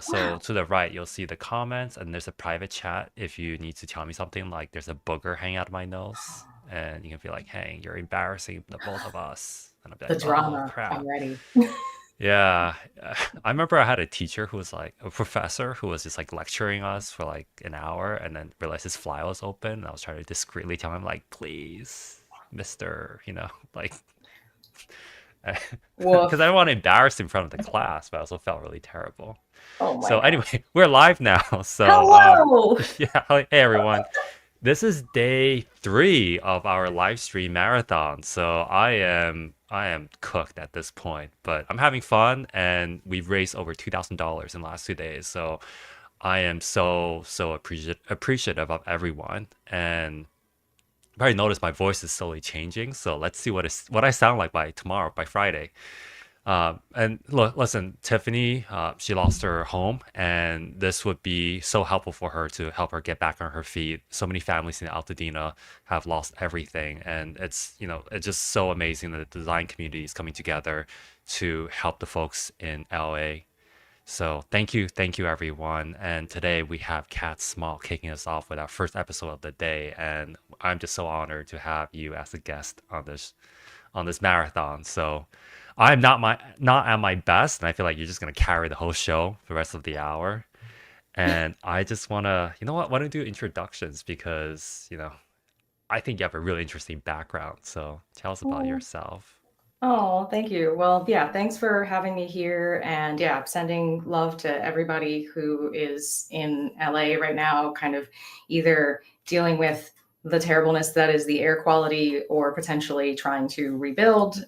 So Wow. to the right, you'll see the comments, and there's a private chat if you need to tell me something like there's a booger hanging out of my nose, and you can be like, "Hey, you're embarrassing the both of us," and I'll be The like, "Oh drama. I'm crap." ready. Yeah, I remember I had a teacher who was like a professor who was just like lecturing us for like an hour, and then realized his file was open, and I was trying to discreetly tell him like, "Please, Mister," like because I Woof. don't want to embarrass him in front of the class, but I also felt really terrible. Oh my So God. anyway, we're live now. So Hello. yeah, hey everyone. This is day 3 of our live stream marathon. So I am cooked at this point, but I'm having fun and we've raised over $2,000 in the last 2 days. So I am so appreciative of everyone. And I already noticed my voice is slowly changing. So let's see what I sound like by tomorrow, by Friday. And look, listen, Tiffany, she lost her home, and this would be so helpful for her to help her get back on her feet. So many families in Altadena have lost everything, and it's just so amazing that the design community is coming together to help the folks in LA. So thank you, everyone. And today we have Catt Small kicking us off with our first episode of the day, and I'm just so honored to have you as a guest on this marathon. So I'm not at my best, and I feel like you're just gonna carry the whole show for the rest of the hour. And I just wanna, you know what? Why don't you do introductions because I think you have a really interesting background. So tell us about Oh, yourself. oh, thank you. Well, yeah, thanks for having me here. And yeah, sending love to everybody who is in LA right now, kind of either dealing with the terribleness that is the air quality or potentially trying to rebuild.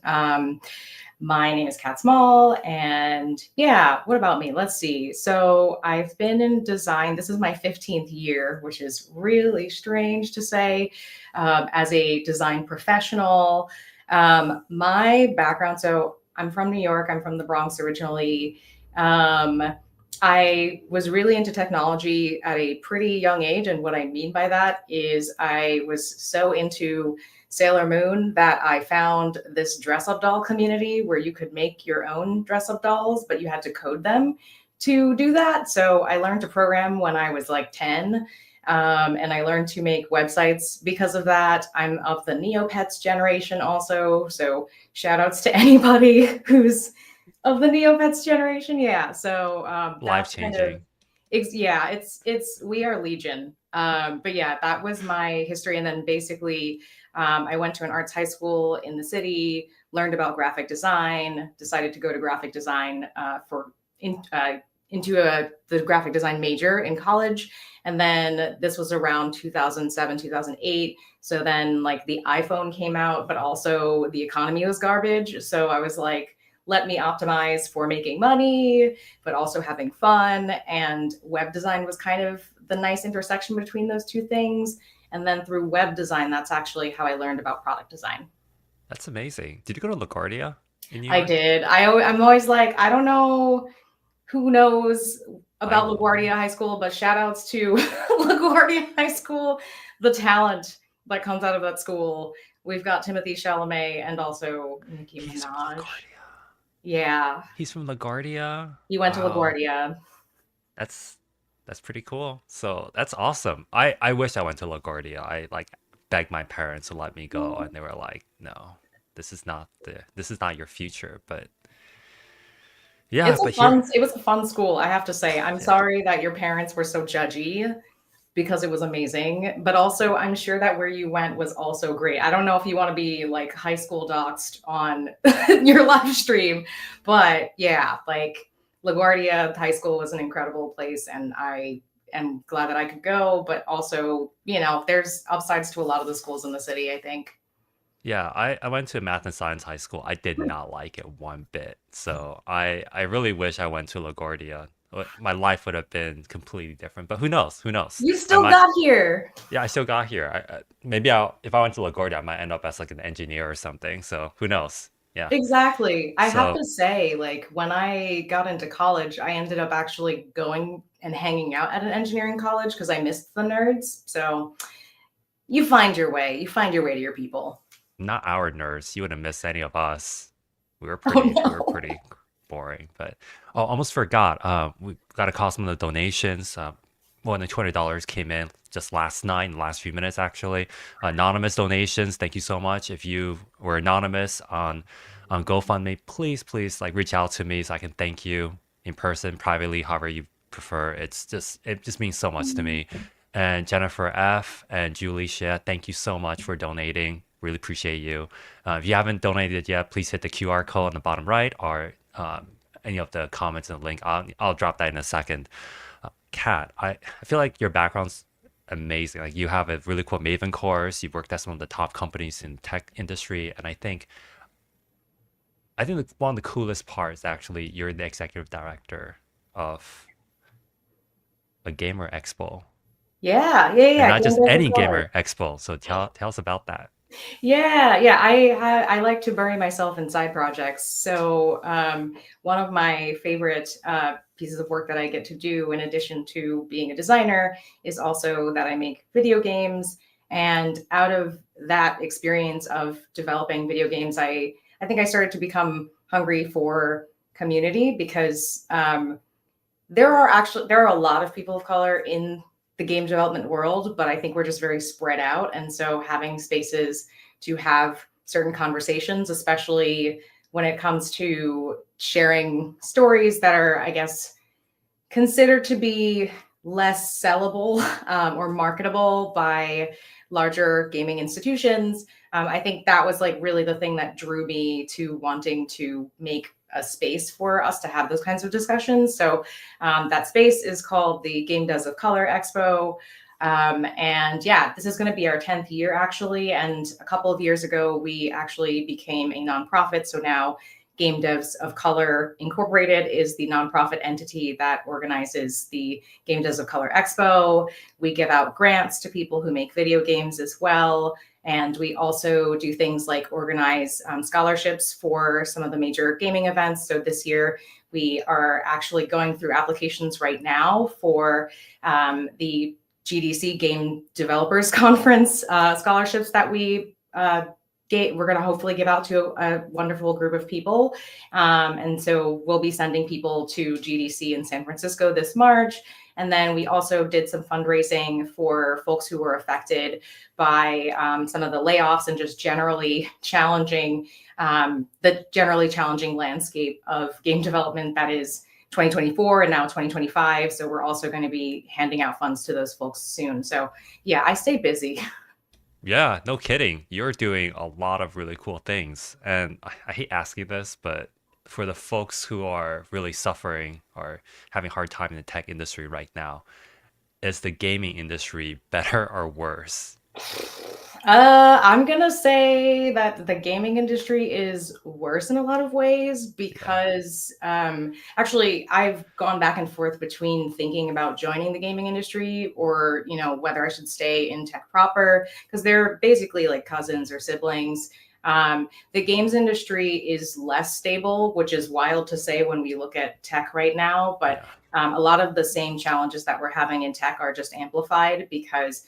My name is Catt Small. And yeah, what about me? Let's see. So I've been in design. This is my 15th year, which is really strange to say, as a design professional. My background, so I'm from New York, I'm from the Bronx originally. Um, I was really into technology at a pretty young age. And what I mean by that is I was so into Sailor Moon that I found this dress up doll community where you could make your own dress up dolls, but you had to code them to do that. So I learned to program when I was like 10. And I learned to make websites because of that. I'm of the Neopets generation also. So shout outs to anybody who's of the Neopets generation. Yeah. So Life that's kind of, changing. yeah, it's, we are Legion. But yeah, that was my history. And then basically, I went to an arts high school in the city, learned about graphic design, decided to go to graphic design in, into the graphic design major in college. And then this was around 2007, 2008. So then, like, the iPhone came out, but also the economy was garbage. So I was like, let me optimize for making money, but also having fun. And web design was kind of the nice intersection between those two things. And then through web design, that's actually how I learned about product design. That's amazing. Did you go to LaGuardia in New I York? did. I'm always like, I don't know who knows I about know. LaGuardia High School, but shout outs to LaGuardia High School, the talent that comes out of that school. We've got Timothy Chalamet and also Nicki He's from Minaj. LaGuardia. Yeah, He's from LaGuardia. he went to Wow. LaGuardia. That's that's pretty cool. So that's awesome. I wish I went to LaGuardia. I like begged my parents to let me go, and they were like, "No, this is not your future." But yeah, but here, It was a fun school, I have to say. I'm yeah, sorry that your parents were so judgy because it was amazing, but also I'm sure that where you went was also great. I don't know if you want to be like high school doxxed on your live stream, but yeah, like LaGuardia High School was an incredible place and I am glad that I could go, but also, there's upsides to a lot of the schools in the city, I think. yeah. I went to math and science high school. I did not like it one bit. So I really wish I went to LaGuardia. My life would have been completely different. But who knows? Who knows? You I still might. got here. Yeah, I still got here. Maybe if I went to LaGuardia, I might end up as like an engineer or something. So who knows? Yeah. Exactly. I have So to say, like, when I got into college, I ended up actually going and hanging out at an engineering college because I missed the nerds. So you find your way. You find your way to your people. not our nerds. You wouldn't miss any of us. Oh We were no. pretty. boring. But oh, almost forgot. We got to call some of the donations. More than $20 came in just last night, in the last few minutes, actually. Anonymous donations, thank you so much. If you were anonymous on GoFundMe, please like reach out to me so I can thank you in person, privately, however you prefer. It just means so much to me. And Jennifer F and Julie Xie, thank you so much for donating. Really appreciate you. If you haven't donated yet, please hit the QR code on the bottom right or any of the comments and the link. I'll drop that in a second. Kat, I feel like your background's amazing. Like you have a really cool Maven course. You've worked at some of the top companies in tech industry, and I think one of the coolest parts actually you're the executive director of a gamer expo, Yeah, yeah, and yeah. not Game just Devs of any Color. gamer expo. So tell us about that. Yeah. I like to bury myself in side projects. So one of my favorite pieces of work that I get to do, in addition to being a designer, is also that I make video games. And out of that experience of developing video games, I think I started to become hungry for community because there are a lot of people of color in the game development world, but I think we're just very spread out. And so having spaces to have certain conversations, especially when it comes to sharing stories that are, I guess, considered to be less sellable or marketable by larger gaming institutions. I think that was like really the thing that drew me to wanting to make a space for us to have those kinds of discussions. So that space is called the Game Devs of Color Expo. And yeah, this is going to be our 10th year actually. And a couple of years ago, we actually became a nonprofit. So now Game Devs of Color Incorporated is the nonprofit entity that organizes the Game Devs of Color Expo. We give out grants to people who make video games as well. And we also do things like organize scholarships for some of the major gaming events. So this year, we are actually going through applications right now for the GDC Game Developers Conference scholarships that we're going to hopefully give out to a wonderful group of people. And so we'll be sending people to GDC in San Francisco this March. And then we also did some fundraising for folks who were affected by some of the layoffs and just generally challenging landscape of game development that is 2024 and now 2025. So we're also going to be handing out funds to those folks soon. So yeah, I stay busy. Yeah, no kidding. You're doing a lot of really cool things. And I hate asking this, but for the folks who are really suffering or having a hard time in the tech industry right now, is the gaming industry better or worse? I'm gonna say that the gaming industry is worse in a lot of ways Yeah, because actually I've gone back and forth between thinking about joining the gaming industry or whether I should stay in tech proper because they're basically like cousins or siblings. The games industry is less stable, which is wild to say when we look at tech right now, but yeah, a lot of the same challenges that we're having in tech are just amplified because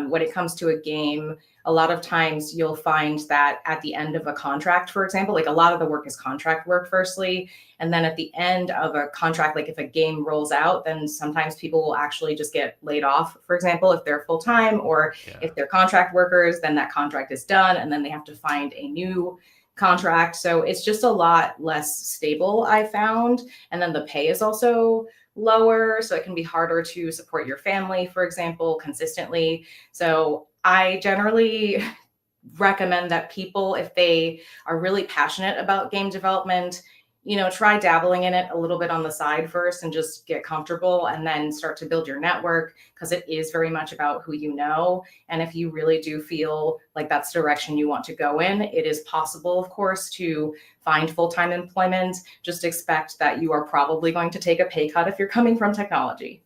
when it comes to a game, a lot of times you'll find that at the end of a contract, for example, like a lot of the work is contract work, firstly. And then at the end of a contract, like if a game rolls out, then sometimes people will actually just get laid off, for example, if they're full time, or yeah. if they're contract workers, then that contract is done and then they have to find a new contract. So it's just a lot less stable, I found. And then the pay is also lower. So it can be harder to support your family, for example, consistently. So I generally recommend that people, if they are really passionate about game development, try dabbling in it a little bit on the side first and just get comfortable and then start to build your network because it is very much about who you know. And if you really do feel like that's the direction you want to go in, it is possible, of course, to find full-time employment. Just expect that you are probably going to take a pay cut if you're coming from technology.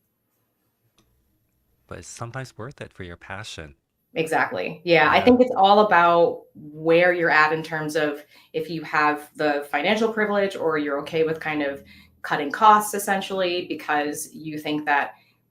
But it's sometimes worth it for your passion. Exactly. Yeah, I Yeah, think it's all about where you're at in terms of if you have the financial privilege or you're okay with kind of cutting costs essentially because you think that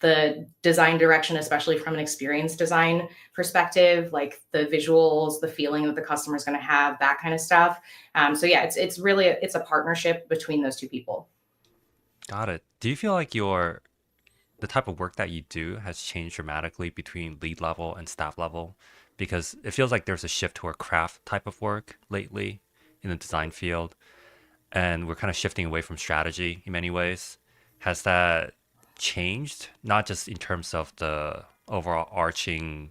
the design direction, especially from an experience design perspective, like the visuals, the feeling that the customer is going to have, that kind of stuff. So yeah, it's really it's a partnership between those two people. Got it. Do you feel like the type of work that you do has changed dramatically between lead level and staff level? Because it feels like there's a shift toward craft type of work lately in the design field, and we're kind of shifting away from strategy in many ways. Has that changed, not just in terms of the overall arching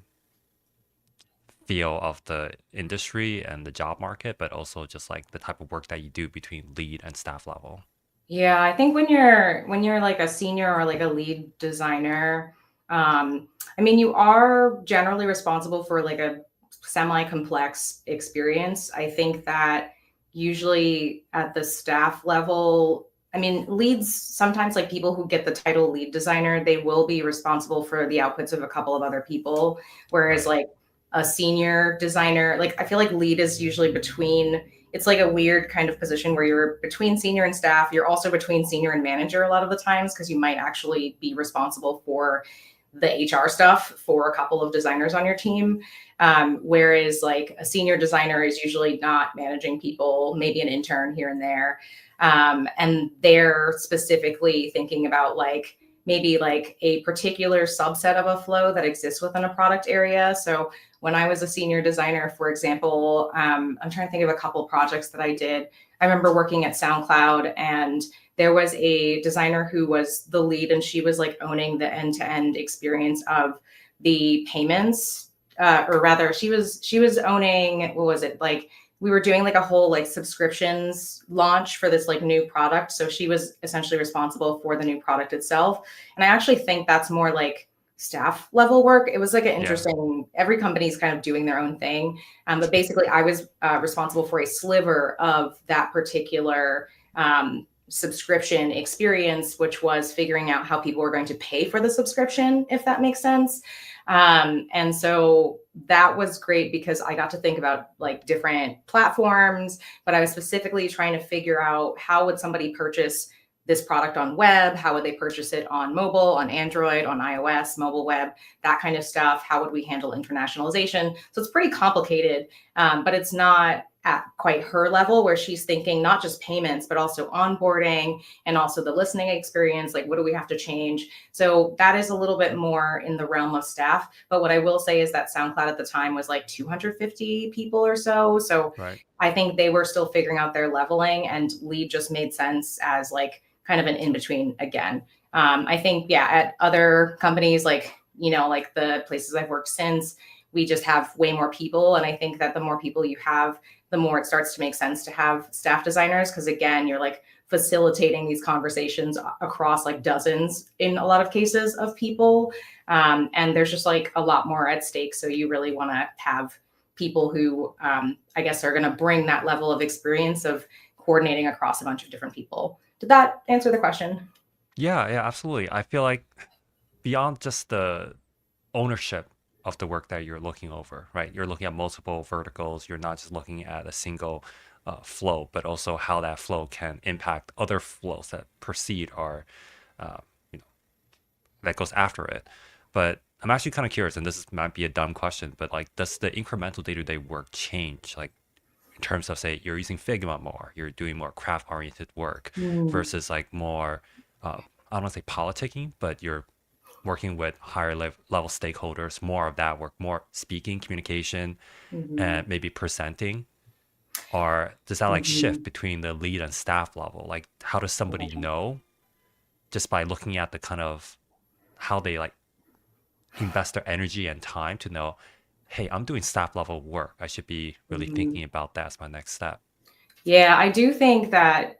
feel of the industry and the job market, but also just like the type of work that you do between lead and staff level? Yeah, I think when you're like a senior or like a lead designer, I mean, you are generally responsible for like a semi-complex experience. I think that usually at the staff level, I mean, leads sometimes like people who get the title lead designer, they will be responsible for the outputs of a couple of other people, whereas Right. like a senior designer, like I feel like lead is usually between it's like a weird kind of position where you're between senior and staff. You're also between senior and manager a lot of the times because you might actually be responsible for the HR stuff for a couple of designers on your team. Whereas like a senior designer is usually not managing people, maybe an intern here and there. And they're specifically thinking about like maybe like a particular subset of a flow that exists within a product area. So when I was a senior designer, for example, I'm trying to think of a couple projects that I did. I remember working at SoundCloud, and there was a designer who was the lead, and she was like owning the end-to-end experience of the payments, or rather, she was owning what was it like? We were doing like a whole like subscriptions launch for this like new product, so she was essentially responsible for the new product itself. And I actually think that's more like staff level work. It was like an Yeah. interesting, every company's kind of doing their own thing. But basically, I was responsible for a sliver of that particular subscription experience, which was figuring out how people were going to pay for the subscription, if that makes sense. And so that was great because I got to think about like different platforms, but I was specifically trying to figure out how would somebody purchase this product on web? How would they purchase it on mobile, on Android, on iOS, mobile web, that kind of stuff? How would we handle internationalization? So it's pretty complicated, but it's not at quite her level where she's thinking not just payments, but also onboarding and also the listening experience. Like, what do we have to change? So that is a little bit more in the realm of staff. But what I will say is that SoundCloud at the time was like 250 people or so. So Right. I think they were still figuring out their leveling, and lead just made sense as like kind of an in between again. I think, yeah, at other companies, like, like the places I've worked since, we just have way more people. And I think that the more people you have, the more it starts to make sense to have staff designers. Cause again, you're like facilitating these conversations across like dozens in a lot of cases of people. And there's just like a lot more at stake. So you really want to have people who I guess are going to bring that level of experience of coordinating across a bunch of different people. Did that answer the question? Yeah, yeah, absolutely. I feel like beyond just the ownership of the work that you're looking over, right? You're looking at multiple verticals. You're not just looking at a single flow, but also how that flow can impact other flows that precede or, uh, you know, that goes after it. But I'm actually kind of curious, and might be a dumb question, but like, does the incremental day-to-day work change? Like, in terms of say you're using Figma more, you're doing more craft oriented work Mm, versus like more I don't want to say politicking, but you're working with higher level stakeholders, more of that work, more speaking, communication, mhm, and maybe presenting? Or does that like shift mhm. between the lead and staff level? Like how does somebody know just by looking at the kind of how they like invest their energy and time to know, hey, I'm doing staff level work. I should be really Mhm. thinking about that as my next step. Yeah, I do think that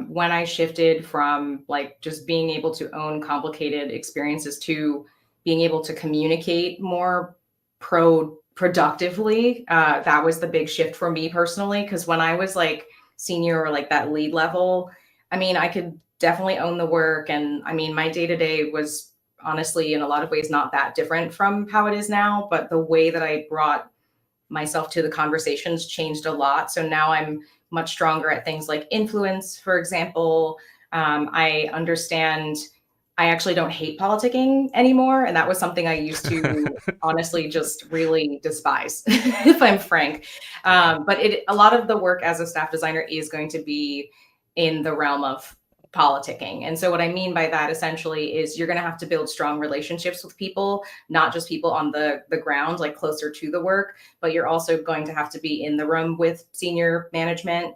when I shifted from like just being able to own complicated experiences to being able to communicate more productively, that was the big shift for me personally. Because when I was like senior or like that lead level, I mean, I could definitely own the work, and I mean, my day to day was honestly in a lot of ways not that different from how it is now. But the way that I brought myself to the conversations changed a lot. So now I'm much stronger at things like influence, for example. I understand I actually don't hate politicking anymore, and that was something I used to honestly just really despise, if I'm frank. Yeah. But a lot of the work as a staff designer is going to be in the realm of politicking. And so what I mean by that essentially is you're going to have to build strong relationships with people, not just people on the ground, like closer to the work, but you're also going to have to be in the room with senior management.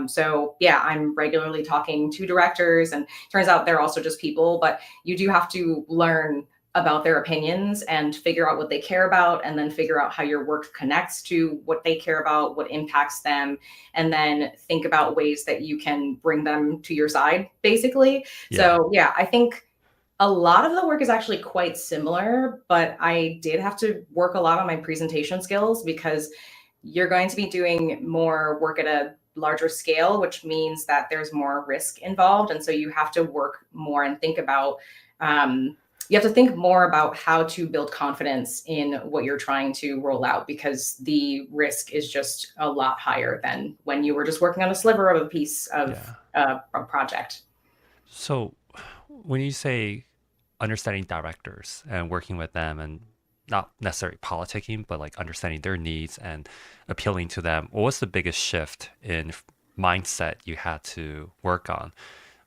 So yeah, I'm regularly talking to directors, and turns out they're also just people, but you do have to learn about their opinions and figure out what they care about, and then figure out how your work connects to what they care about, what impacts them, and then think about ways that you can bring them to your side, basically. Yeah. So yeah, I think a lot of the work is actually quite similar, but I did have to work a lot on my presentation skills because you're going to be doing more work at a larger scale, which means that there's more risk involved. And so you have to work more and think about, um, you have to think more about how to build confidence in what you're trying to roll out, because the risk is just a lot higher than when you were just working on a sliver of a piece of Yeah. a project. So when you say understanding directors and working with them and not necessarily politicking, but like understanding their needs and appealing to them, what was the biggest shift in mindset you had to work on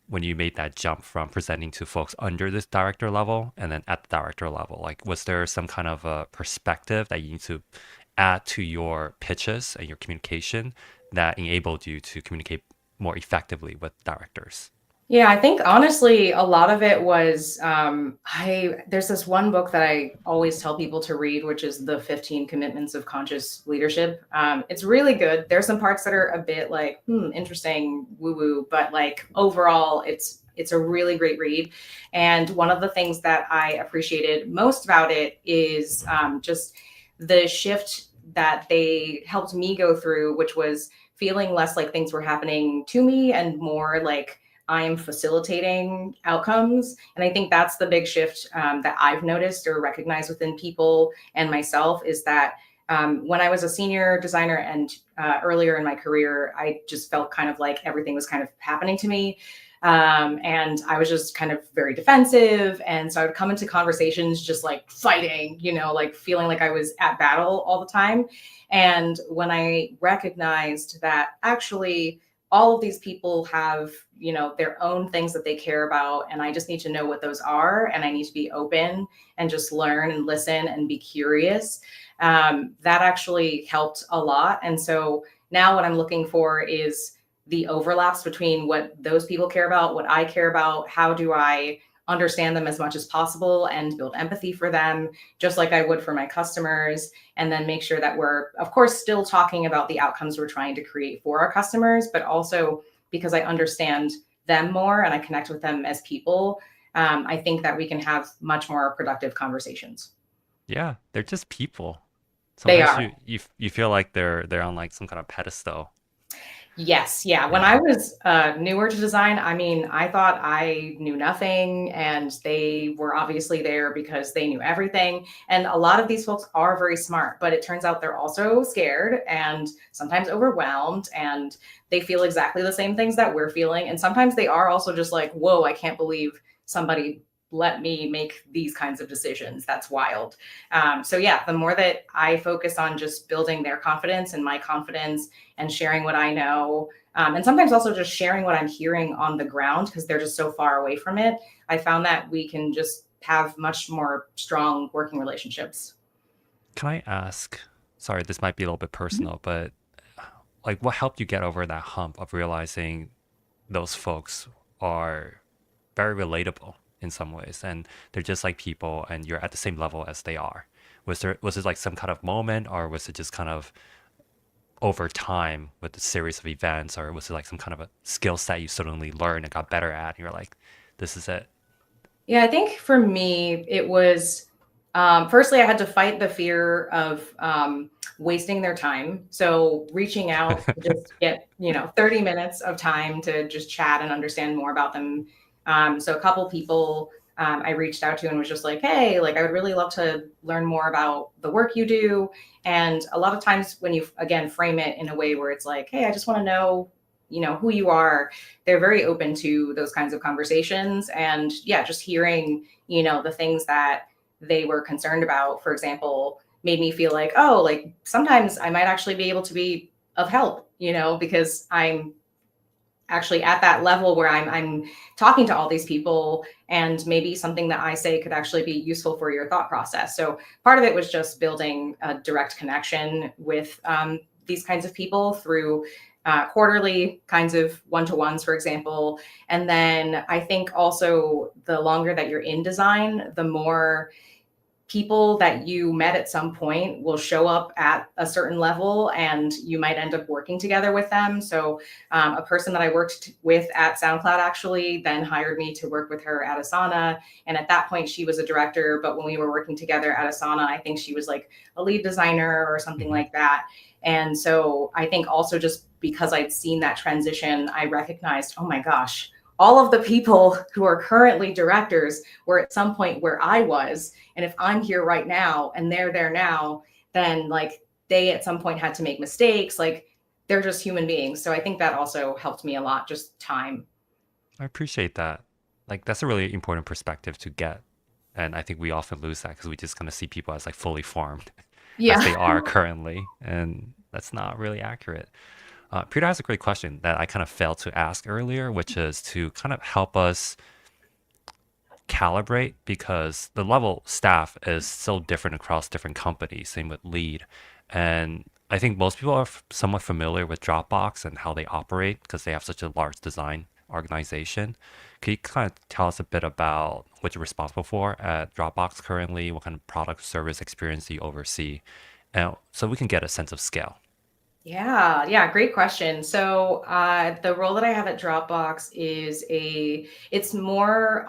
when you made that jump from presenting to folks under this director level and then at the director level? Like, was there some kind of a perspective that you need to add to your pitches and your communication that enabled you to communicate more effectively with directors? Yeah, I think honestly, a lot of it was I there's this one book that I always tell people to read, which is The 15 Commitments of Conscious Leadership. It's really good. There's some parts that are a bit like, interesting, woo-woo, but like overall, it's a really great read. And one of the things that I appreciated most about it is just the shift that they helped me go through, which was feeling less like things were happening to me and more like I'm facilitating outcomes. And I think that's the big shift that I've noticed or recognized within people and myself, is that when I was a senior designer and earlier in my career, I just felt kind of like everything was kind of happening to me. And I was just kind of very defensive. And so I would come into conversations just like fighting, like feeling like I was at battle all the time. And when I recognized that actually all of these people have, their own things that they care about, and I just need to know what those are, and I need to be open and just learn and listen and be curious. That actually helped a lot. And so now what I'm looking for is the overlaps between what those people care about, what I care about. How do I understand them as much as possible and build empathy for them, just like I would for my customers, and then make sure that we're, of course, still talking about the outcomes we're trying to create for our customers, but also because I understand them more and I connect with them as people, I think that we can have much more productive conversations. Yeah, they're just people. They Sometimes are. you feel like they're on like some kind of pedestal. Yes, yeah. When I Yeah. was newer to design, I mean, I thought I knew nothing, and they were obviously there because they knew everything. And a lot of these folks are very smart, but it turns out they're also scared and sometimes overwhelmed, and they feel exactly the same things that we're feeling. And sometimes they are also just like, whoa, I can't believe somebody let me make these kinds of decisions. That's wild. So yeah, the more that I focus on just building their confidence and my confidence and sharing what I know, and sometimes also just sharing what I'm hearing on the ground because they're just so far away from it, I found that we can just have much more strong working relationships. Can I ask, sorry, this might be a little bit personal, but like what helped you get over that hump of realizing those folks are very relatable in some ways and they're just like people and you're at the same level as they are? Was it like some kind of moment, or was it just kind of over time with the series of events, or was it like some kind of a skill set you suddenly learned and got better at and you're like, this is it? Yeah, I think for me, it was firstly, I had to fight the fear of wasting their time. So reaching out to just get, 30 minutes of time to just chat and understand more about them. So a couple people I reached out to and was just like, hey, like I would really love to learn more about the work you do. And a lot of times when you, again, frame it in a way where it's like, hey, I just want to know who you are, they're very open to those kinds of conversations. And yeah, just hearing, the things that they were concerned about, for example, made me feel like, oh, like sometimes I might actually be able to be of help, because I'm actually at that level where I'm talking to all these people, and maybe something that I say could actually be useful for your thought process. So part of it was just building a direct connection with these kinds of people through quarterly kinds of one-to-ones, for example. And then I think also the longer that you're in design, the more people that you met at some point will show up at a certain level, and you might end up working together with them. So a person that I worked with at SoundCloud actually then hired me to work with her at Asana. And at that point, she was a director. But when we were working together at Asana, I think she was like a lead designer or something Hmm. like that. And so I think also just because I'd seen that transition, I recognized, oh my gosh, all of the people who are currently directors were at some point where I was. And if I'm here right now and they're there now, then like they at some point had to make mistakes. Like they're just human beings. So I think that also helped me a lot, just time. I appreciate that. Like that's a really important perspective to get. And I think we often lose that because we just kind of see people as like fully formed as Yeah. they are currently. And that's not really accurate. Peter has a great question that I kind of failed to ask earlier, which is to kind of help us calibrate because the level staff is so different across different companies, same with lead. And I think most people are somewhat familiar with Dropbox and how they operate because they have such a large design organization. Can you kind of tell us a bit about what you're responsible for at Dropbox currently, what kind of product service experience you oversee, and so we can get a sense of scale? Yeah, great question. So the role that I have at Dropbox it's more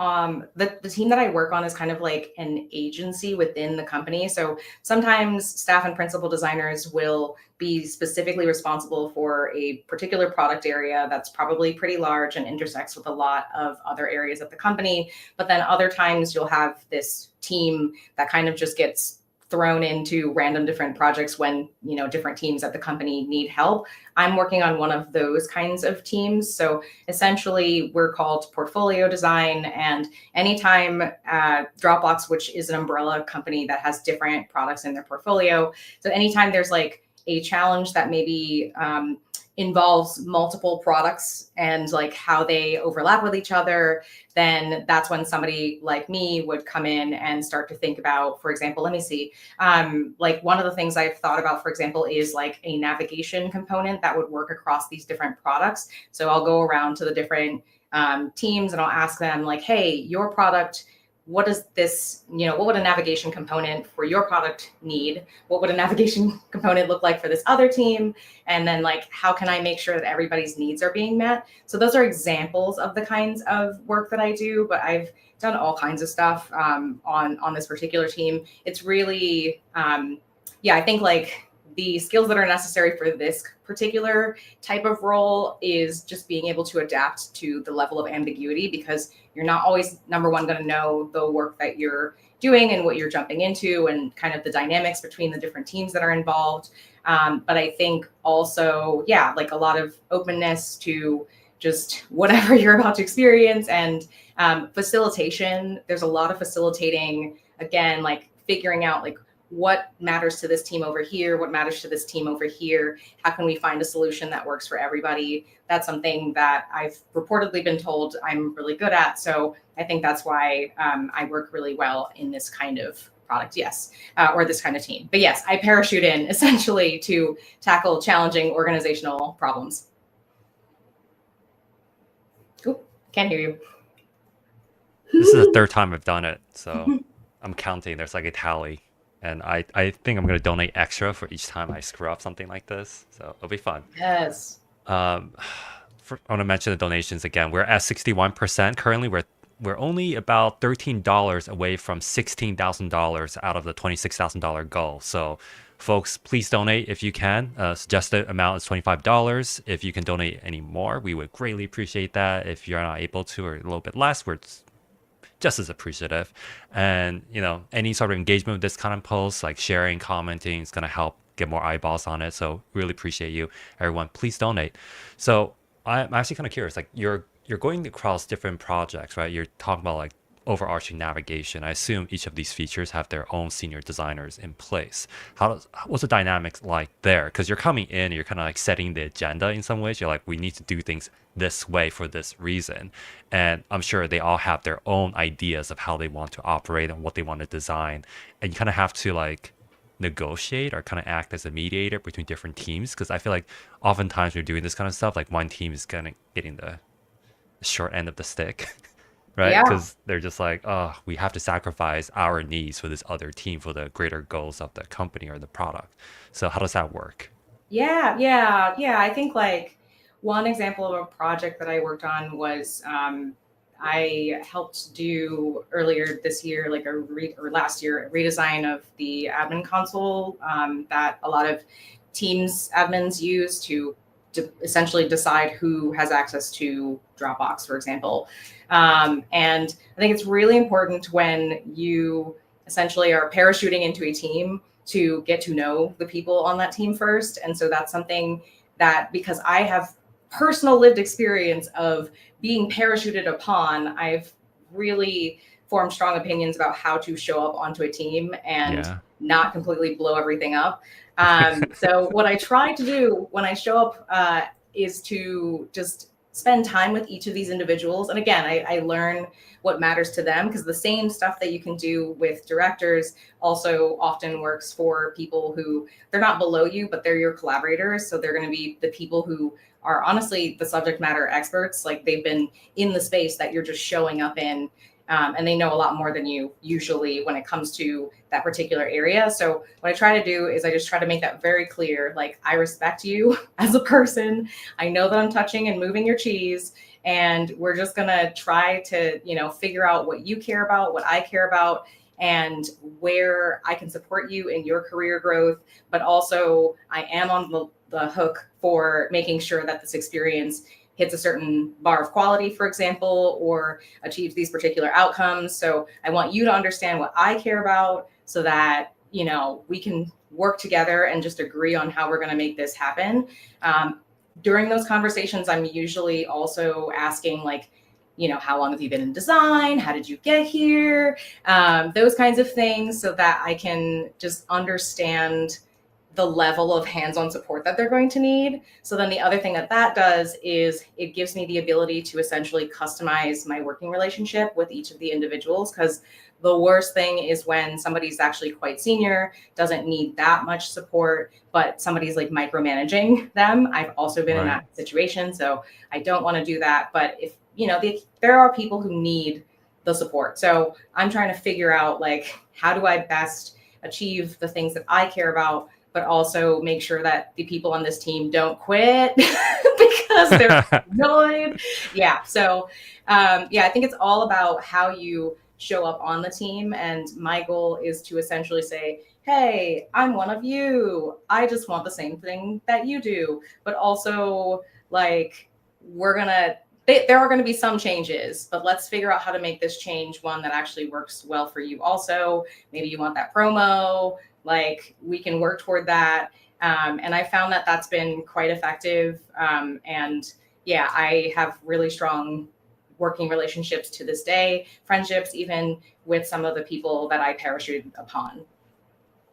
the team that I work on is kind of like an agency within the company. So sometimes staff and principal designers will be specifically responsible for a particular product area that's probably pretty large and intersects with a lot of other areas of the company. But then other times you'll have this team that kind of just gets thrown into random different projects when different teams at the company need help. I'm working on one of those kinds of teams. So essentially we're called portfolio design, and anytime Dropbox, which is an umbrella company that has different products in their portfolio, so anytime there's like a challenge that maybe involves multiple products and like how they overlap with each other, then that's when somebody like me would come in and start to think about, for example, let me see, like one of the things I've thought about, for example, is like a navigation component that would work across these different products. So I'll go around to the different teams and I'll ask them like, hey, your product, what does this, what would a navigation component for your product need? What would a navigation component look like for this other team? And then like, how can I make sure that everybody's needs are being met? So those are examples of the kinds of work that I do, but I've done all kinds of stuff on this particular team. It's really, yeah, I think like the skills that are necessary for this particular type of role is just being able to adapt to the level of ambiguity, because you're not always, number one, going to know the work that you're doing and what you're jumping into and kind of the dynamics between the different teams that are involved. But I think also, yeah, like a lot of openness to just whatever you're about to experience, and facilitation. There's a lot of facilitating, again, like figuring out like what matters to this team over here, what matters to this team over here, how can we find a solution that works for everybody. That's something that I've reportedly been told I'm really good at. So I think that's why I work really well in this kind of product, yes, or this kind of team. But yes, I parachute in essentially to tackle challenging organizational problems. Oop, can't hear This is the you. third time I've done it, so I'm counting. There's like a tally, and I think I'm gonna donate extra for each time I screw up something like this. So it'll be fun. Yes. Um, I want to mention the donations again. We're at 61% currently. We're only about $13 away from $16,000 out of the $26,000 goal. So, folks, please donate if you can. Suggested amount is $25. If you can donate any more, we would greatly appreciate that. If you're not able to, or a little bit less, we're just as appreciative. And any sort of engagement with this kind of post, like sharing, commenting, is going to help get more eyeballs on it. So really appreciate you, everyone. Please donate. So I'm actually kind of curious. Like you're going across different projects, right? You're talking about like overarching navigation. I assume each of these features have their own senior designers in place. What's the dynamics like there? Because you're coming in, and you're kind of like setting the agenda in some ways. You're like, we need to do things this way for this reason, and I'm sure they all have their own ideas of how they want to operate and what they want to design, and you kind of have to like negotiate or kind of act as a mediator between different teams because I feel like oftentimes we're doing this kind of stuff like one team is kind of getting the short end of the stick, right? Yeah. Because they're just like, oh, we have to sacrifice our needs for this other team for the greater goals of the company or the product. So how does that work? Yeah. I think like one example of a project that I worked on was I helped do earlier this year, like or last year, a redesign of the admin console that a lot of Teams admins use to essentially decide who has access to Dropbox, for example. And I think it's really important when you essentially are parachuting into a team to get to know the people on that team first. And so that's something that, because I have personal lived experience of being parachuted upon, I've really formed strong opinions about how to show up onto a team and Yeah. not completely blow everything up. So what I try to do when I show up is to just spend time with each of these individuals. And again, I learn what matters to them because the same stuff that you can do with directors also often works for people who they're not below you, but they're your collaborators. So they're going to be the people who are honestly the subject matter experts. Like they've been in the space that you're just showing up in. And they know a lot more than you usually when it comes to that particular area. So what I try to do is I just try to make that very clear. Like I respect you as a person. I know that I'm touching and moving your cheese, and we're just gonna try to, figure out what you care about, what I care about, and where I can support you in your career growth. But also, I am on the hook for making sure that this experience hits a certain bar of quality, for example, or achieves these particular outcomes. So I want you to understand what I care about so that, we can work together and just agree on how we're going to make this happen. Um, During those conversations, I'm usually also asking, like, how long have you been in design? How did you get here? Those kinds of things so that I can just understand the level of hands-on support that they're going to need. So then the other thing that does is it gives me the ability to essentially customize my working relationship with each of the individuals, because the worst thing is when somebody's actually quite senior, doesn't need that much support, but somebody's like micromanaging them. I've also been in Right. that situation, so I don't want to do that. But if there are people who need the support, so I'm trying to figure out like how do I best achieve the things that I care about, but also make sure that the people on this team don't quit because they're annoyed. Yeah. So, yeah, I think it's all about how you show up on the team. And my goal is to essentially say, hey, I'm one of you. I just want the same thing that you do. But also, like, there are going to be some changes, but let's figure out how to make this change one that actually works well for you. Also, maybe you want that promo, like we can work toward that. And I found that that's been quite effective. And yeah, I have really strong working relationships to this day, friendships, even with some of the people that I parachuted upon.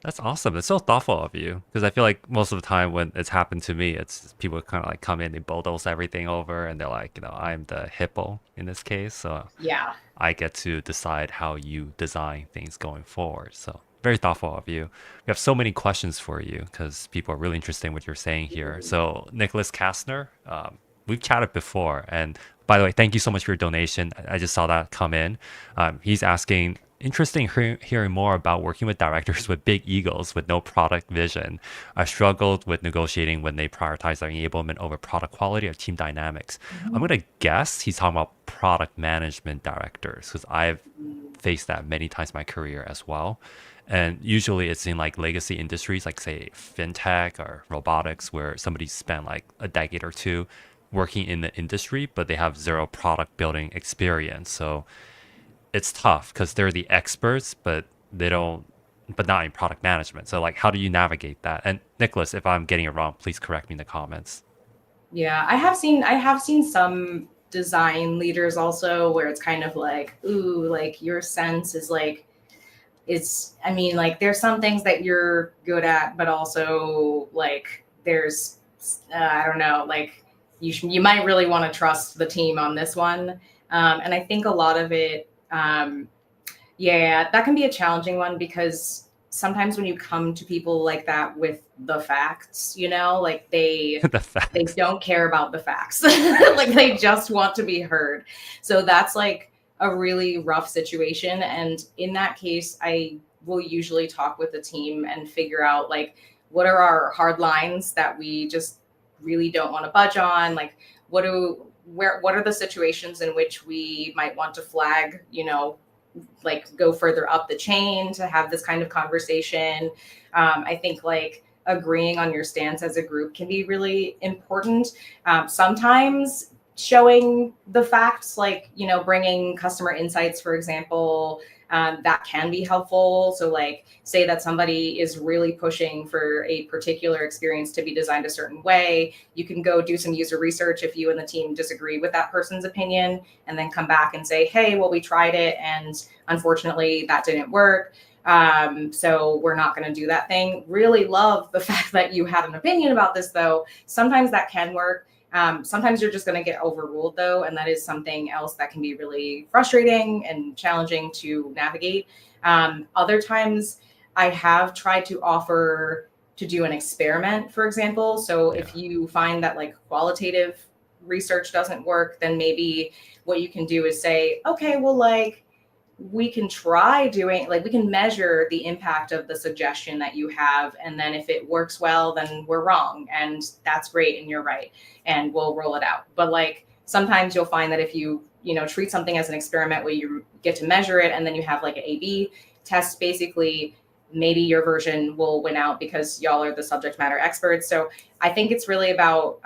That's awesome. It's so thoughtful of you because I feel like most of the time when it's happened to me, it's people kind of like come in, they bulldoze everything over, and they're like, I'm the hippo in this case, so Yeah. I get to decide how you design things going forward. So very thoughtful of you. We have so many questions for you because people are really interested in what you're saying here. So Nicholas Kastner, we've chatted before, and by the way, thank you so much for your donation. I just saw that come in. He's asking, interesting hearing more about working with directors with big egos with no product vision. I struggled with negotiating when they prioritize their enablement over product quality or team dynamics. I'm Mhm. gonna guess he's talking about product management directors because I've faced that many times in my career as well. And usually it's in like legacy industries, like say fintech or robotics, where somebody spent like a decade or two working in the industry, but they have zero product building experience. So it's tough because they're the experts, but they don't, but not in product management. So like, how do you navigate that? And Nicholas, if I'm getting it wrong, please correct me in the comments. Yeah, I have seen some design leaders also where it's kind of like, ooh, like your sense is like it's I mean, like there's some things that you're good at, but also like there's I don't know, like you might really want to trust the team on this one. And I think a lot of it yeah, that can be a challenging one because sometimes when you come to people like that with the facts, like they The they facts. don't care about the facts. Like they just want to be heard. So that's like a really rough situation, and in that case I will usually talk with the team and figure out like what are our hard lines that we just really don't want to budge on, like what are the situations in which we might want to flag, like go further up the chain to have this kind of conversation. I think like agreeing on your stance as a group can be really important. Sometimes showing the facts, like, bringing customer insights, for example, that can be helpful. So, like, say that somebody is really pushing for a particular experience to be designed a certain way. You can go do some user research if you and the team disagree with that person's opinion, and then come back and say, hey, well, we tried it and unfortunately that didn't work. So we're not going to do that thing. Really love the fact that you had an opinion about this, though. Sometimes that can work. Sometimes you're just going to get overruled, though, and that is something else that can be really frustrating and challenging to navigate. Other times, I have tried to offer to do an experiment, for example. So if Yeah. you find that like qualitative research doesn't work, then maybe what you can do is say, okay, well, like, we can try doing, like, we can measure the impact of the suggestion that you have, and then if it works well, then we're wrong and that's great and you're right, and we'll roll it out. But like sometimes you'll find that if you treat something as an experiment where you get to measure it and then you have like an A/B test, basically maybe your version will win out because y'all are the subject matter experts. So I think it's really about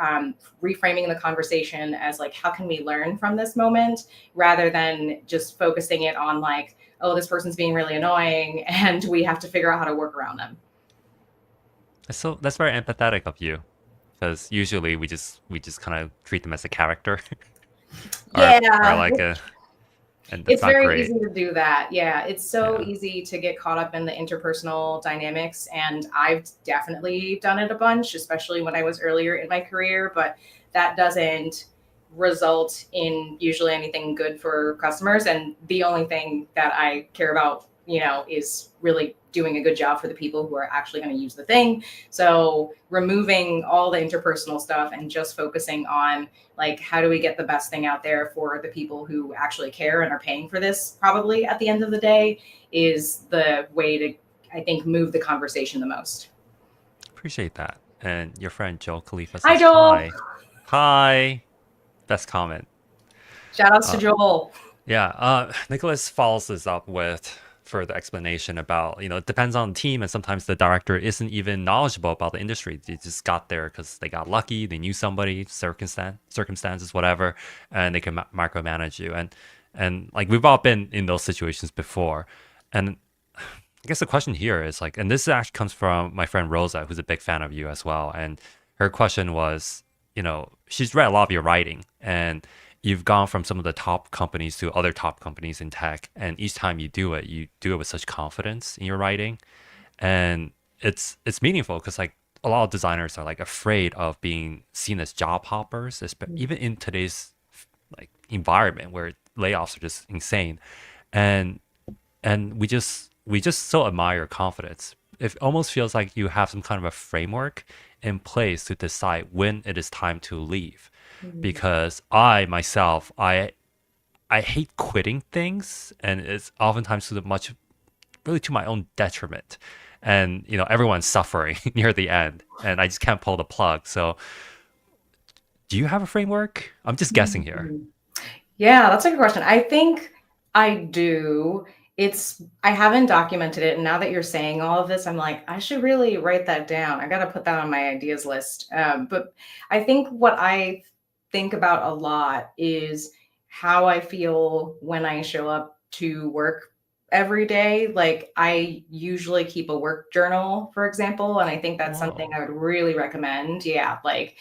reframing the conversation as like, how can we learn from this moment, rather than just focusing it on like, oh, this person's being really annoying and we have to figure out how to work around them. So that's very empathetic of you, because usually we just kind of treat them as a character, or Yeah, like a, and that's it's not very great. easy to do that. Yeah, it's so Yeah. easy to get caught up in the interpersonal dynamics. And I've definitely done it a bunch, especially when I was earlier in my career, but that doesn't result in usually anything good for customers. And the only thing that I care about, is really doing a good job for the people who are actually going to use the thing. So removing all the interpersonal stuff and just focusing on like, how do we get the best thing out there for the people who actually care and are paying for this, probably at the end of the day, is the way to, I think, move the conversation the most. Appreciate that. And your friend Joel Khalifa Hi, says Joel. hi. Hi. Best comment. Shout outs to Uh, Joel. yeah. Nicholas follows this up with further explanation about, it depends on the team, and sometimes the director isn't even knowledgeable about the industry. They just got there because they got lucky, they knew somebody, circumstances, whatever, and they can micromanage you. And like we've all been in those situations before. And I guess the question here is like, and this actually comes from my friend Rosa, who's a big fan of you as well. And her question was, she's read a lot of your writing, and you've gone from some of the top companies to other top companies in tech. And each time you do it with such confidence in your writing. And it's meaningful because like a lot of designers are like afraid of being seen as job hoppers, even in today's like environment where layoffs are just insane. And we just so admire your confidence. It almost feels like you have some kind of a framework in place to decide when it is time to leave. Mhm. Because I myself, I hate quitting things, and it's oftentimes to the much really to my own detriment. And everyone's suffering near the end, and I just can't pull the plug. So, do you have a framework? I'm just guessing here. Mhm. Yeah, that's a good question. I think I do. I haven't documented it. And now that you're saying all of this, I'm like, I should really write that down. I got to put that on my ideas list. But I think what I think about a lot is how I feel when I show up to work every day. Like, I usually keep a work journal, for example. And I think that's something Whoa. I would really recommend. Yeah. Like,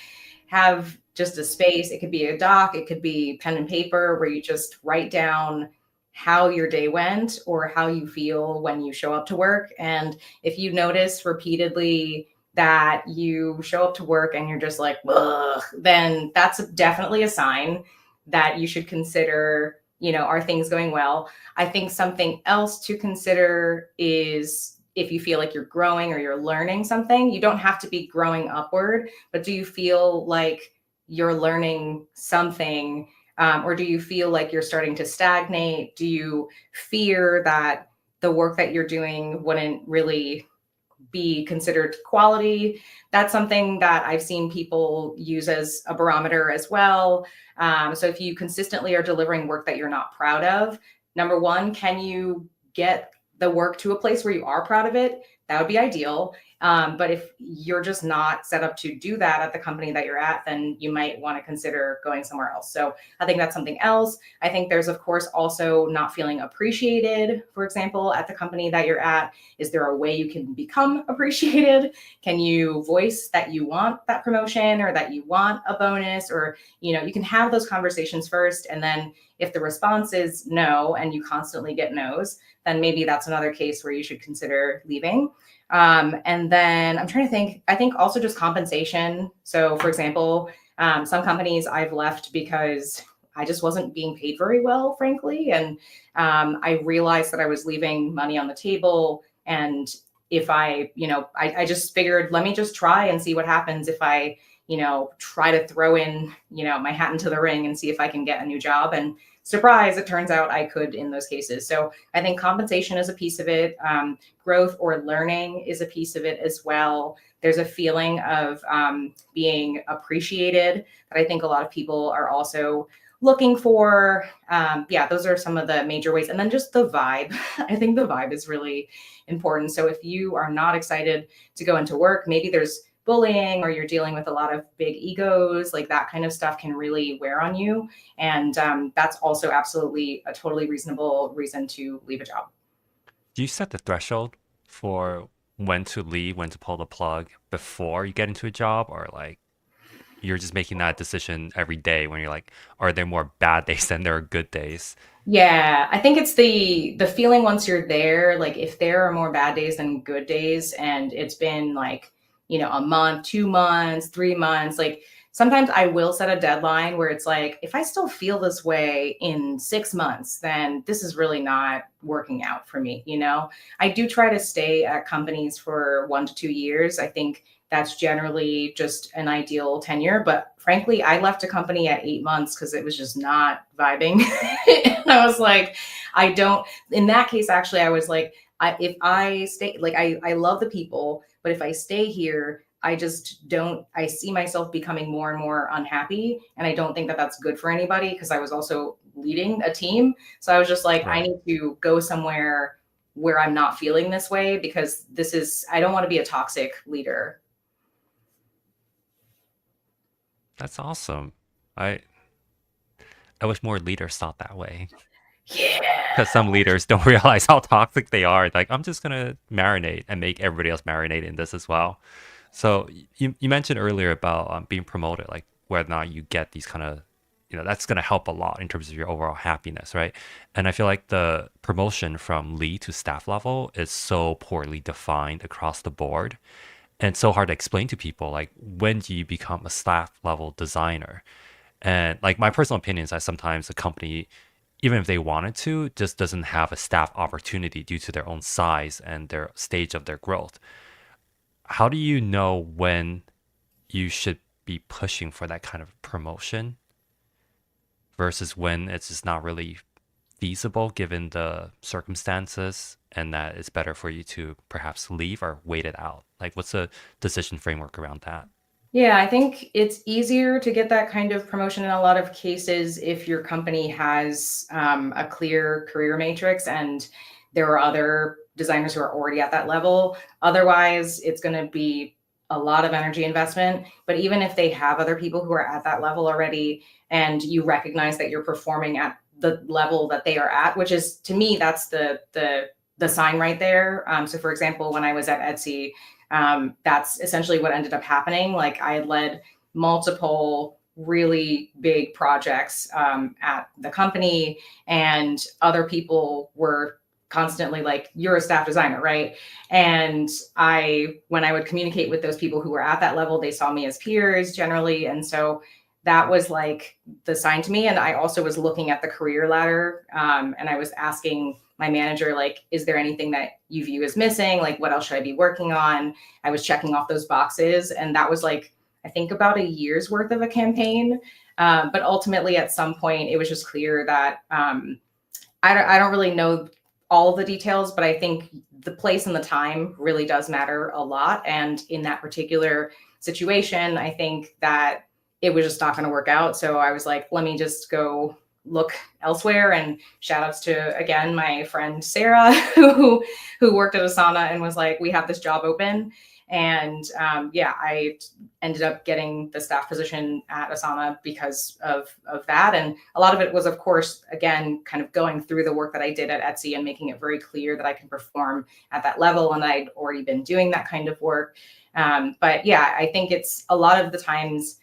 have just a space. It could be a doc, it could be pen and paper where you just write down how your day went or how you feel when you show up to work. And if you notice repeatedly that you show up to work and you're just like, ugh, then that's definitely a sign that you should consider, are things going well? I think something else to consider is if you feel like you're growing or you're learning something. You don't have to be growing upward, but do you feel like you're learning something? Or do you feel like you're starting to stagnate? Do you fear that the work that you're doing wouldn't really be considered quality? That's something that I've seen people use as a barometer as well. So if you consistently are delivering work that you're not proud of, number one, can you get the work to a place where you are proud of it? That would be ideal. But if you're just not set up to do that at the company that you're at, then you might want to consider going somewhere else. So I think that's something else. I think there's, of course, also not feeling appreciated, for example, at the company that you're at. Is there a way you can become appreciated? Can you voice that you want that promotion or that you want a bonus? Or, you can have those conversations first. And then if the response is no, and you constantly get no's, then maybe that's another case where you should consider leaving. And then I'm trying to think, I think also just compensation. So for example, some companies I've left because I just wasn't being paid very well, frankly. And I realized that I was leaving money on the table. And if I just figured, let me just try and see what happens if I, try to throw in, my hat into the ring and see if I can get a new job. And surprise, it turns out I could in those cases. So I think compensation is a piece of it. Growth or learning is a piece of it as well. There's a feeling of being appreciated that I think a lot of people are also looking for. Those are some of the major ways. And then just the vibe. I think the vibe is really important. So if you are not excited to go into work, maybe there's bullying or you're dealing with a lot of big egos, like that kind of stuff can really wear on you. And that's also absolutely a totally reasonable reason to leave a job. Do you set the threshold for when to leave, when to pull the plug before you get into a job, or like you're just making that decision every day when you're like, are there more bad days than there are good days? Yeah, I think it's the feeling once you're there, like if there are more bad days than good days and it's been like, a month, 2 months, 3 months, like sometimes I will set a deadline where it's like, if I still feel this way in 6 months, then this is really not working out for me. I do try to stay at companies for 1 to 2 years. I think that's generally just an ideal tenure. But frankly, I left a company at 8 months because it was just not vibing. And I was like, I don't, in that case, actually, I was like, if I stay, like, I love the people, but if I stay here, I just don't, I see myself becoming more and more unhappy. And I don't think that that's good for anybody because I was also leading a team. So I was just like, I Right. need to go somewhere where I'm not feeling this way because I don't want to be a toxic leader. That's awesome. I I wish more leaders thought that way. Because Yeah. some leaders don't realize how toxic they are. Like, I'm just gonna marinate and make everybody else marinate in this as well. So you mentioned earlier about being promoted, like whether or not you get these kind of, that's gonna help a lot in terms of your overall happiness, right? And I feel like the promotion from lead to staff level is so poorly defined across the board, and it's so hard to explain to people. Like, when do you become a staff level designer? And like my personal opinion is that sometimes a company, even if they wanted to, just doesn't have a staff opportunity due to their own size and their stage of their growth. How do you know when you should be pushing for that kind of promotion versus when it's just not really feasible given the circumstances and that it's better for you to perhaps leave or wait it out? Like, what's the decision framework around that? Yeah, I think it's easier to get that kind of promotion in a lot of cases if your company has a clear career matrix and there are other designers who are already at that level. Otherwise, it's going to be a lot of energy investment. But even if they have other people who are at that level already and you recognize that you're performing at the level that they are at, which is to me, that's the sign right there. So for example, when I was at Etsy, that's essentially what ended up happening. Like I had led multiple really big projects at the company, and other people were constantly like, you're a staff designer, right? And when I would communicate with those people who were at that level, they saw me as peers generally. And so that was like the sign to me. And I also was looking at the career ladder, and I was asking my manager, like, is there anything that you view as missing? Like, what else should I be working on? I was checking off those boxes. And that was like, I think about a year's worth of a campaign. But ultimately, at some point, it was just clear that I don't really know all of the details, but I think the place and the time really does matter a lot. And in that particular situation, I think that it was just not going to work out. So I was like, let me just go look elsewhere. And shout outs to, again, my friend Sarah, who worked at Asana and was like, we have this job open. And yeah, I ended up getting the staff position at Asana because of that. And a lot of it was, of course, again, kind of going through the work that I did at Etsy and making it very clear that I can perform at that level. And I'd already been doing that kind of work. But yeah, I think it's a lot of the times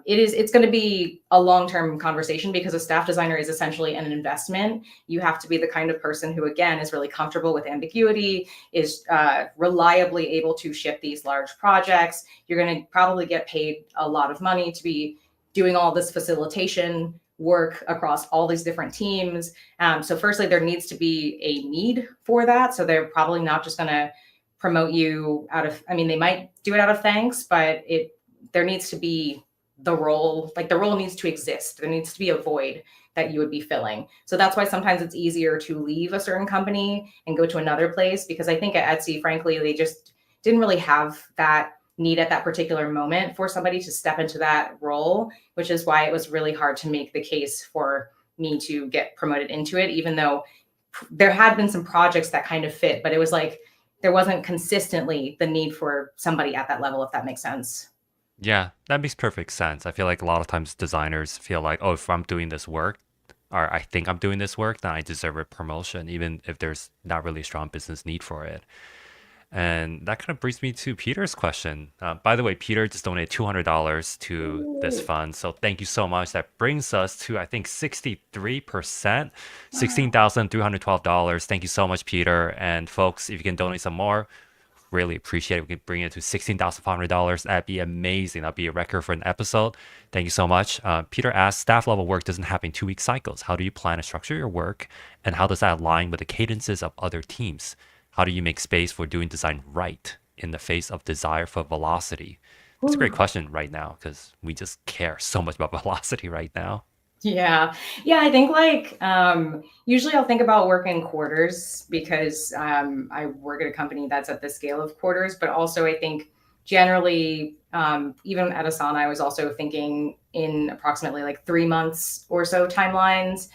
it's going to be a long-term conversation, because a staff designer is essentially an investment. You have to be the kind of person who, again, is really comfortable with ambiguity, is reliably able to ship these large projects. You're going to probably get paid a lot of money to be doing all this facilitation work across all these different teams. So firstly, there needs to be a need for that. So they're probably not just going to promote you out of, I mean, they might do it out of thanks, but there needs to be the role needs to exist. There needs to be a void that you would be filling. So that's why sometimes it's easier to leave a certain company and go to another place, because I think at Etsy, frankly, they just didn't really have that need at that particular moment for somebody to step into that role, which is why it was really hard to make the case for me to get promoted into it, even though there had been some projects that kind of fit, but it was like there wasn't consistently the need for somebody at that level, if that makes sense. Yeah, that makes perfect sense. I feel like a lot of times designers feel like, oh, if I'm doing this work, or I think I'm doing this work, then I deserve a promotion, even if there's not really a strong business need for it. And that kind of brings me to Peter's question. By the way, Peter just donated $200 to this Ooh, fund. So thank you so much. That brings us to, I think, 63%, wow. $16,312. Thank you so much, Peter. And folks, if you can donate some more, really appreciate it. We can bring it to $16,500. That'd be amazing. That'd be a record for an episode. Thank you so much. Peter asks, staff level work doesn't happen in 2 week cycles. How do you plan and structure your work? And how does that align with the cadences of other teams? How do you make space for doing design right in the face of desire for velocity? That's a great Ooh. question right now, because we just care so much about velocity right now. Yeah. Yeah, I think like usually I'll think about work in quarters, because I work at a company that's at the scale of quarters, but also I think generally even at Asana, I was also thinking in approximately like 3 months or so timelines.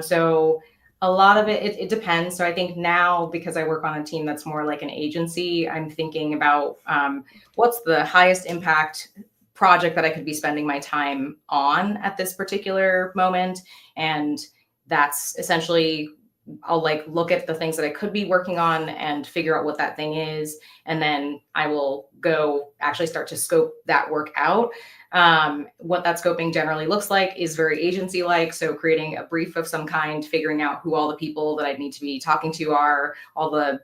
So a lot of it depends. So I think now, because I work on a team that's more like an agency, I'm thinking about what's the highest impact project that I could be spending my time on at this particular moment. And that's essentially, I'll like look at the things that I could be working on and figure out what that thing is. And then I will go actually start to scope that work out. What that scoping generally looks like is very agency like. So creating a brief of some kind, figuring out who all the people that I need to be talking to are, all the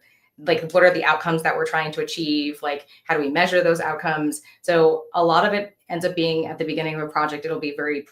like what are the outcomes that we're trying to achieve, like how do we measure those outcomes. So a lot of it ends up being at the beginning of a project, it'll be very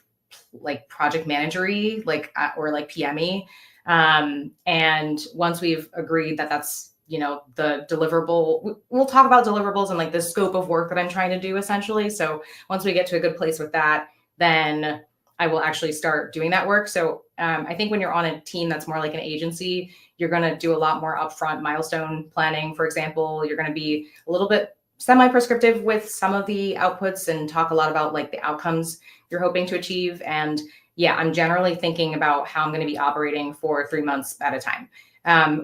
like project managery, like or like PME. And once we've agreed that that's the deliverable, we'll talk about deliverables and like the scope of work that I'm trying to do essentially. So once we get to a good place with that, then I will actually start doing that work. So I think when you're on a team that's more like an agency, you're going to do a lot more upfront milestone planning. For example, you're going to be a little bit semi-prescriptive with some of the outputs and talk a lot about like the outcomes you're hoping to achieve. And yeah, I'm generally thinking about how I'm going to be operating for 3 months at a time.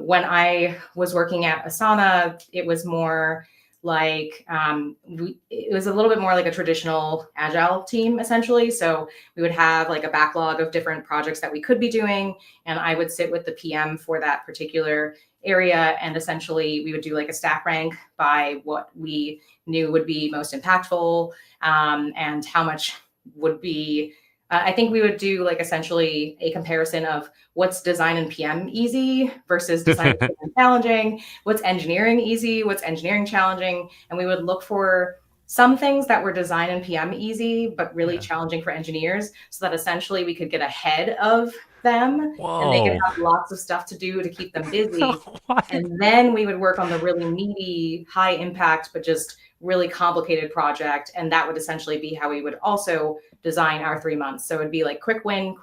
When I was working at Asana, it was more like it was a little bit more like a traditional agile team essentially. So we would have like a backlog of different projects that we could be doing, and I would sit with the PM for that particular area, and essentially we would do like a stack rank by what we knew would be most impactful, and how much would be. I think we would do like essentially a comparison of what's design and PM easy versus design and PM challenging, what's engineering easy, what's engineering challenging, and we would look for some things that were design and PM easy but really Yeah. challenging for engineers, so that essentially we could get ahead of them and they could Whoa. have lots of stuff to do to keep them busy. What? And then we would work on the really meaty, high impact, but just really complicated project. And that would essentially be how we would also design our 3 months. So it'd be like quick win,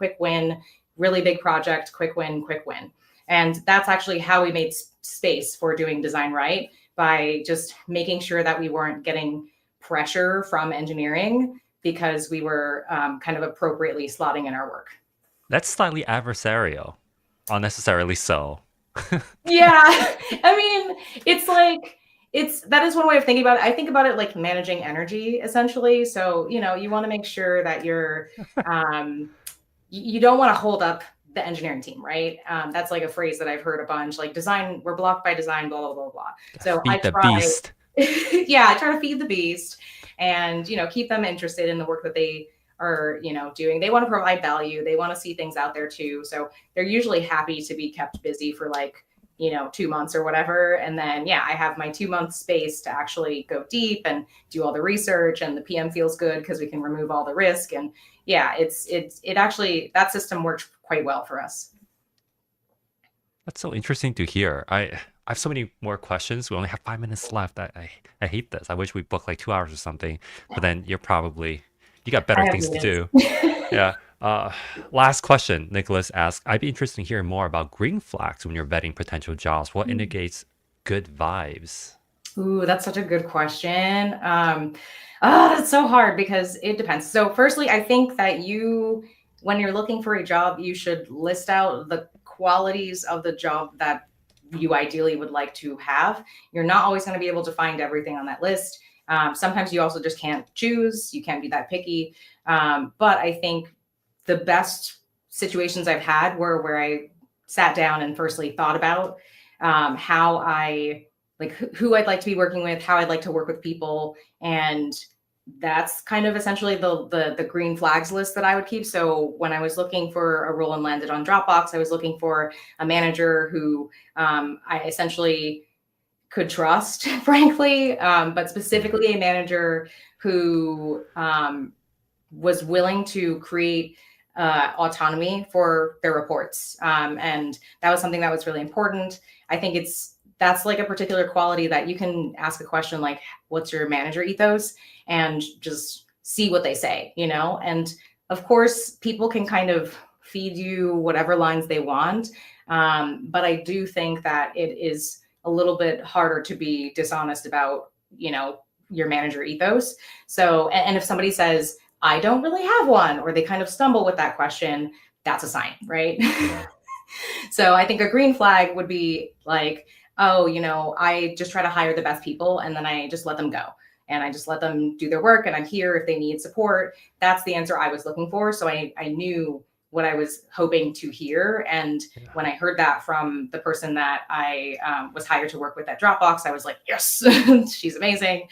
really big project, quick win, quick win. And that's actually how we made space for doing design right, by just making sure that we weren't getting pressure from engineering because we were kind of appropriately slotting in our work. That's slightly adversarial. Unnecessarily so. Yeah. I mean, it's like, that is one way of thinking about it. I think about it like managing energy essentially. So, you want to make sure that you don't want to hold up the engineering team, right? That's like a phrase that I've heard a bunch, like design, we're blocked by design, blah, blah, blah, blah. So I Feed the try, beast. yeah, I try to feed the beast and, keep them interested in the work that they are, doing. They want to provide value. They want to see things out there too. So they're usually happy to be kept busy for like, 2 months or whatever. And then, yeah, I have my 2 month space to actually go deep and do all the research, and the PM feels good because we can remove all the risk. And yeah, it actually, that system works quite well for us. That's so interesting to hear. I have so many more questions. We only have 5 minutes left. I hate this. I wish we booked like 2 hours or something. But then you got I better have things to meetings. do. Yeah. Last question. Nicholas asked, I'd be interested in hearing more about green flags when you're vetting potential jobs. What indicates good vibes? Ooh, that's such a good question. That's so hard because it depends. So, firstly, I think that when you're looking for a job, you should list out the qualities of the job that you ideally would like to have. You're not always going to be able to find everything on that list. Sometimes you also just can't choose. You can't be that picky. But I think the best situations I've had were where I sat down and firstly thought about how I like who I'd like to be working with, how I'd like to work with people, and that's kind of essentially the green flags list that I would keep. So when I was looking for a role and landed on Dropbox, I was looking for a manager who I essentially could trust, frankly, but Mhm. specifically a manager who was willing to create autonomy for their reports. And that was something that was really important. I think that's like a particular quality that you can ask a question like, what's your manager ethos? And just see what they say, And of course, people can kind of feed you whatever lines they want. But I do think that it is a little bit harder to be dishonest about, your manager ethos. So, and if somebody says, I don't really have one, or they kind of stumble with that question, that's a sign, right? Yeah. So I think a green flag would be like, oh, I just try to hire the best people and then I just let them go. And I just let them do their work and I'm here if they need support. That's the answer I was looking for. So I knew what I was hoping to hear. And Yeah. when I heard that from the person that I was hired to work with at Dropbox, I was like, yes, she's amazing.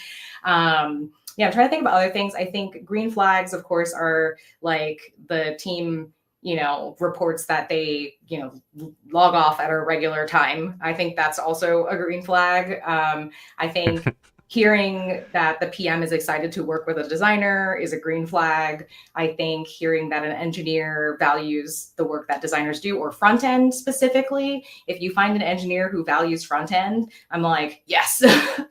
Yeah, I'm trying to think of other things. I think green flags, of course, are like the team, reports that they, log off at a regular time. I think that's also a green flag. I think hearing that the PM is excited to work with a designer is a green flag. I think hearing that an engineer values the work that designers do, or front end specifically. If you find an engineer who values front end, I'm like, yes,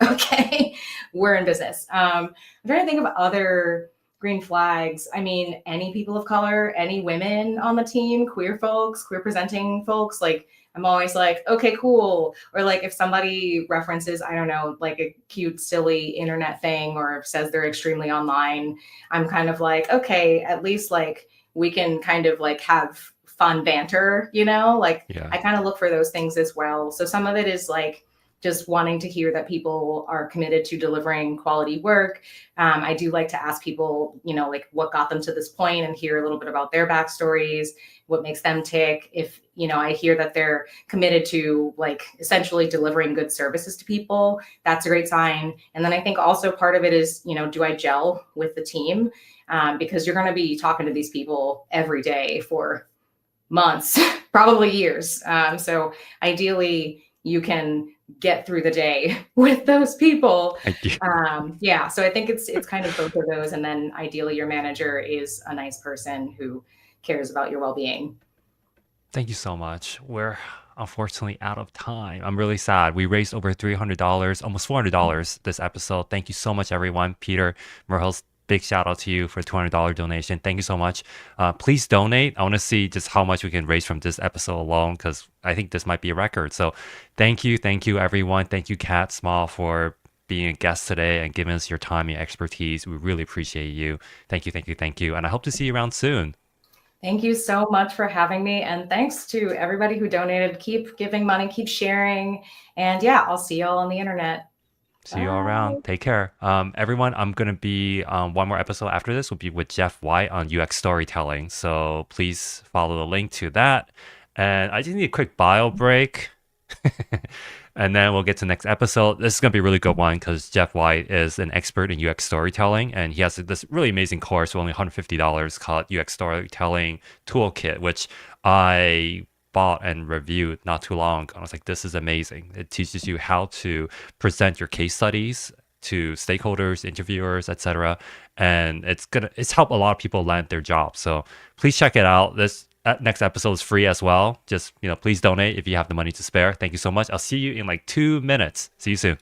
okay, we're in business. I'm trying to think of other green flags. I mean, any people of color, any women on the team, queer folks, queer presenting folks, like I'm always like, okay, cool. Or like if somebody references, I don't know, like a cute, silly internet thing or says they're extremely online, I'm kind of like, okay, at least like we can kind of like have fun banter, Like Yeah. I kind of look for those things as well. So some of it is like just wanting to hear that people are committed to delivering quality work. I do like to ask people, like what got them to this point and hear a little bit about their backstories, what makes them tick. If, I hear that they're committed to like essentially delivering good services to people, that's a great sign. And then I think also part of it is, do I gel with the team? Because you're going to be talking to these people every day for months, probably years. So ideally, you can get through the day with those people. Thank you. Yeah, so I think it's kind of both of those, and then ideally, your manager is a nice person who cares about your well-being. Thank you so much. We're unfortunately out of time. I'm really sad. We raised over $300, almost $400 this episode. Thank you so much, everyone. Peter Merhils, big shout out to you for a $200 donation. Thank you so much. Please donate. I want to see just how much we can raise from this episode alone because I think this might be a record. So thank you, everyone. Thank you, Catt Small, for being a guest today and giving us your time, your expertise. We really appreciate you. Thank you, thank you. And I hope to see you around soon. Thank you so much for having me. And thanks to everybody who donated. Keep giving money, keep sharing. And yeah, I'll see y'all on the internet. See you all Bye. around. Take care. Everyone, I'm going to be one more episode after this will be with Jeff White on UX storytelling. So please follow the link to that. And I just need a quick bio break. And then we'll get to the next episode. This is going to be a really good one because Jeff White is an expert in UX storytelling. And he has this really amazing course for only $150 called UX Storytelling Toolkit, which I bought and reviewed not too long ago. I was like, this is amazing. It teaches you how to present your case studies to stakeholders, interviewers, etc. And it's helped a lot of people land their jobs. So please check it out. This next episode is free as well. Just please donate if you have the money to spare. Thank you so much. I'll see you in like 2 minutes. See you soon.